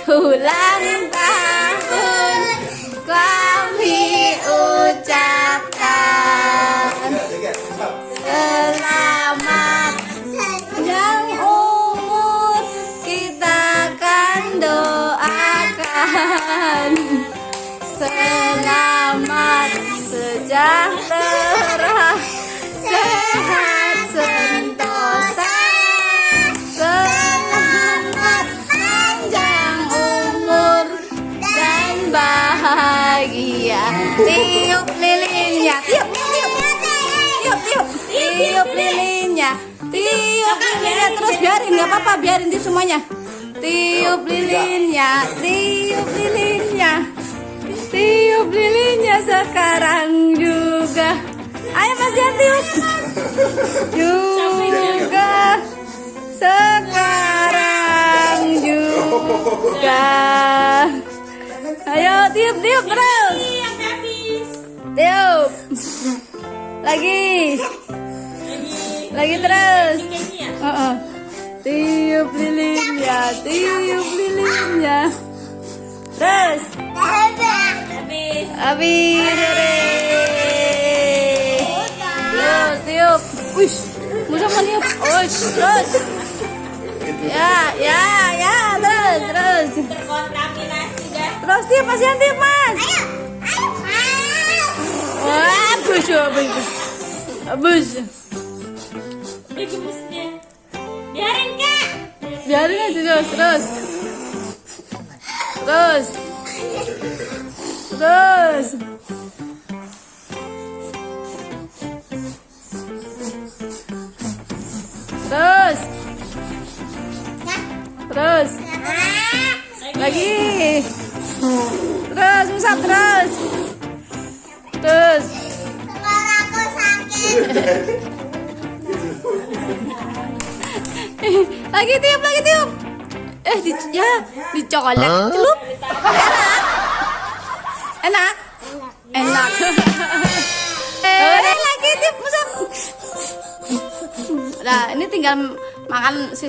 ulang tahun kami ucapkan. Selamat panjang umur kita akan doakan. Selamat sejahtera, sehat sentosa, selamat panjang umur dan bahagia. Tiup lilinnya, tiup, tiup, tiup, tiup, tiup lilinnya, tiup lilinnya terus, biarin, nggak apa-apa, biarin di semuanya. Tiup lilinnya, tiup lilinnya, tiup lilinnya sekarang juga. Ayo Mas Jan, tiup juga sekarang juga. Ayo tiup, tiup terus. Tiup lagi terus. Tiup lilinnya, tiup lilinnya. Terus habis. Terus tiup. Uish, musuh meniup. Uish, terus. Ya, terus. Terkontaminasi dah. Terus tiup, Mas Yan, tiup, Mas. Wah, abus. Dia gemusnya. Biarin Kak. Biarin aja terus. Terus. Lagi. Terus, musab terus. Kepala aku sakit. Lagi tiup. Dicolek, celup. Enak. Udah lagi tiup, musab. Nah, ini tinggal makan sih.